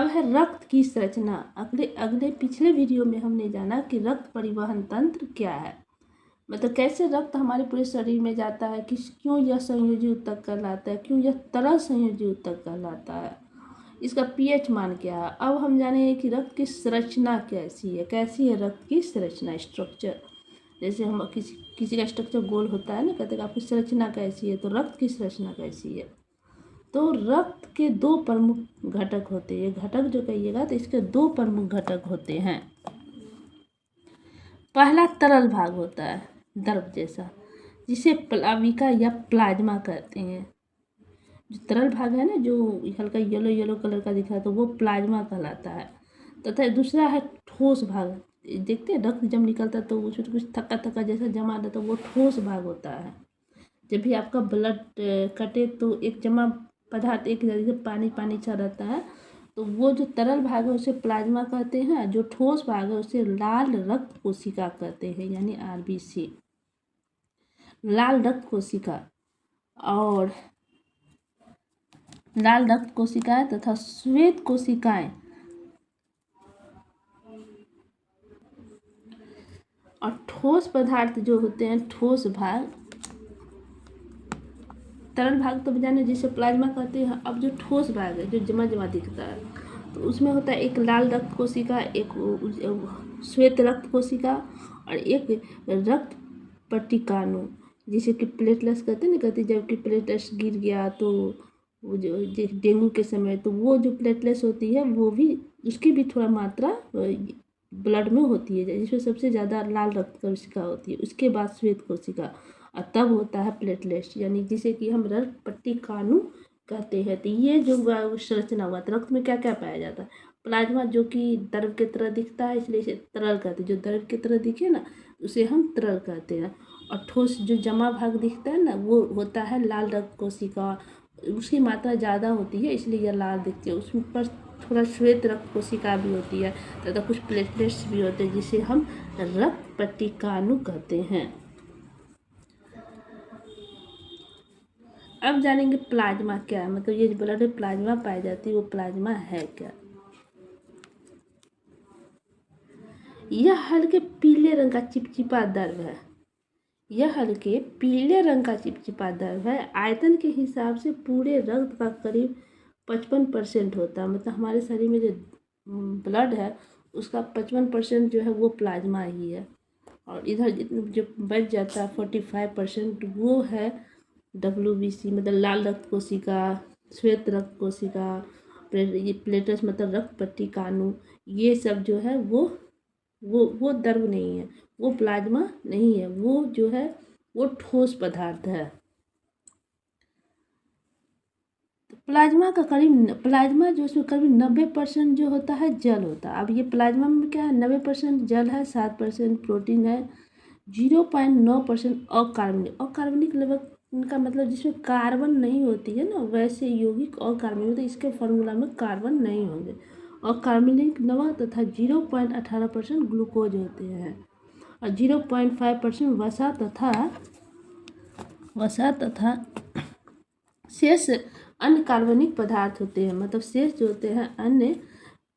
है रक्त की संरचना। अगले पिछले वीडियो में हमने जाना कि रक्त परिवहन तंत्र क्या है, मतलब कैसे रक्त हमारे पूरे शरीर में जाता है, क्यों यह संयोजी ऊतक कहलाता है, क्यों यह तरल संयोजी ऊतक कहलाता है, इसका पीएच मान क्या है। अब हम जानेंगे कि रक्त की संरचना कैसी है रक्त की संरचना, स्ट्रक्चर। जैसे हम किसी का स्ट्रक्चर गोल होता है ना, कहते हैं आपकी संरचना कैसी है, तो रक्त की संरचना कैसी है। तो रक्त के दो प्रमुख घटक होते हैं, घटक जो कहिएगा तो इसके दो प्रमुख घटक होते हैं। पहला तरल भाग होता है द्रव जैसा, जिसे प्लाविका या प्लाज्मा कहते हैं। जो तरल भाग है ना, जो हल्का येलो येलो कलर का दिख रहा है, तो वो प्लाज्मा कहलाता है। तथा दूसरा है ठोस भाग। देखते हैं रक्त जब निकलता है तो उसमें कुछ थक्का थक्का जैसा जमा रहता है, वो ठोस भाग होता है। जब भी आपका ब्लड कटे तो एक जमा पदार्थ एक जगह से पानी पानी सा रहता है, तो वो जो तरल भाग है उसे प्लाज्मा कहते हैं, जो ठोस भाग है उसे लाल रक्त कोशिका कहते हैं, यानी आरबीसी, लाल रक्त कोशिका। और लाल रक्त कोशिकाएं तथा श्वेत कोशिकाएं और ठोस पदार्थ जो होते हैं, ठोस भाग, तरल भाग तो जाने जिसे प्लाज्मा कहते हैं। अब जो ठोस भाग है जो जमा जमा दिखता है, तो उसमें होता है एक लाल रक्त कोशिका, एक श्वेत रक्त कोशिका और एक रक्त पट्टिकाणु, जिसे कि प्लेटलेट्स कहते हैं ना, कहते जबकि प्लेटलेट्स गिर गया तो वो जो डेंगू के समय, तो वो जो प्लेटलेट्स होती है वो भी, उसकी भी थोड़ा मात्रा ब्लड में होती है, जिसमें सबसे ज़्यादा लाल रक्त कोशिका होती है, उसके बाद श्वेत कोशिका, और तब होता है प्लेटलेट्स, यानी जिसे कि हम रक्त पट्टिकाणु कहते हैं। तो ये जो संरचना हुआ, तो रक्त में क्या क्या पाया जाता है। प्लाज्मा जो कि द्रव की तरह दिखता है, इसलिए इसे तरल कहते हैं। जो द्रव की तरह दिखे ना, उसे हम तरल कहते हैं। और ठोस जो जमा भाग दिखता है ना, वो होता है लाल रक्त कोशिका, उसकी मात्रा ज़्यादा होती है इसलिए यह लाल दिखती है। उसमें पर थोड़ा श्वेत रक्त कोशिका भी होती है तथा कुछ प्लेटलेट्स भी होते हैं, जिसे हम रक्त पट्टिकाणु कहते हैं। अब जानेंगे प्लाज्मा क्या है, मतलब ये ब्लड में प्लाज्मा पाई जाती है, वो प्लाज्मा है क्या। यह हल्के पीले रंग का चिपचिपा द्रव है। यह हल्के पीले रंग का चिपचिपा द्रव है। आयतन के हिसाब से पूरे रक्त का करीब 55% होता है, मतलब हमारे शरीर में जो ब्लड है उसका 55% जो है वो प्लाज्मा ही है। और इधर जो बच जाता है 45% वो है WBC, मतलब लाल रक्त कोशिका, श्वेत रक्त कोशिका, ये प्लेटलेट्स मतलब रक्त पट्टिकाणु, ये सब जो है वो द्रव नहीं है, वो प्लाज्मा नहीं है, वो जो है वो ठोस पदार्थ है। प्लाज्मा जो उसमें करीब 90% जो होता है जल होता है। अब ये प्लाज्मा में क्या है, 90% जल है, 7% प्रोटीन है, 0.9% अकार्बनिक लगभग, इनका मतलब जिसमें कार्बन नहीं होती है ना, वैसे यौगिक अकार्बनिक, तो इसके फॉर्मूला में कार्बन नहीं होंगे। अकार्बनिक नमक तथा 0.18% ग्लूकोज होते हैं, और 0.5% वसा तथा शेष अन्य कार्बनिक पदार्थ होते हैं। मतलब शेष जो होते हैं अन्य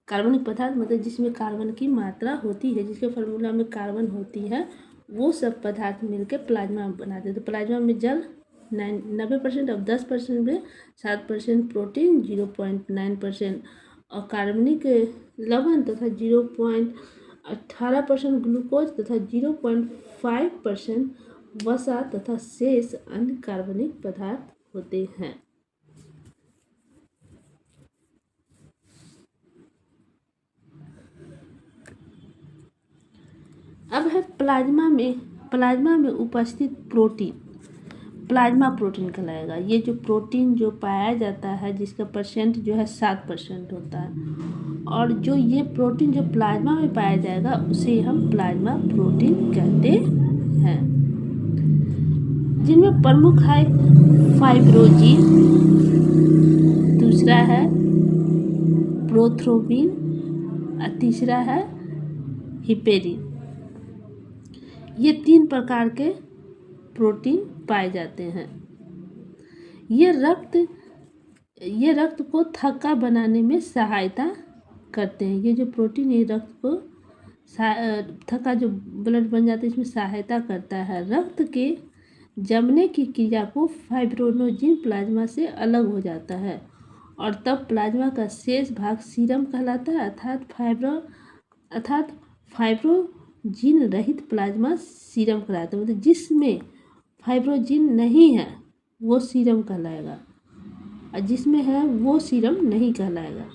कार्बनिक पदार्थ, मतलब जिसमें कार्बन की मात्रा होती है, जिसके फॉर्मूला में कार्बन होती है, वो सब पदार्थ मिलकर प्लाज्मा बनाते हैं। तो प्लाज्मा में जल 90%, अब 10% में 7% प्रोटीन, 0.9% और कार्बनिक लवण तथा 0.18% ग्लूकोज तथा 0.5% वसा तथा शेष अन्य कार्बनिक पदार्थ होते हैं। अब है प्लाज्मा में उपस्थित प्रोटीन, प्लाज्मा प्रोटीन कहलाएगा। ये जो प्रोटीन जो पाया जाता है, जिसका परसेंट जो है 7% होता है, और जो ये प्रोटीन जो प्लाज्मा में पाया जाएगा उसे हम प्लाज्मा प्रोटीन कहते हैं, जिनमें प्रमुख है फाइब्रोजिन, दूसरा है प्रोथ्रोम्बिन और तीसरा है हिपेरिन। ये 3 प्रकार के प्रोटीन पाए जाते हैं। ये रक्त को थक्का बनाने में सहायता करते हैं। ये जो प्रोटीन ये रक्त को थका जो ब्लड बन जाता है इसमें सहायता करता है। रक्त के जमने की क्रिया को फाइब्रिनोजेन प्लाज्मा से अलग हो जाता है और तब प्लाज्मा का शेष भाग सीरम कहलाता है, अर्थात फाइब्रोजिन रहित प्लाज्मा सीरम कहलाता है। मतलब जिसमें फाइब्रोजिन नहीं है वो सीरम कहलाएगा और जिसमें है वो सीरम नहीं कहलाएगा।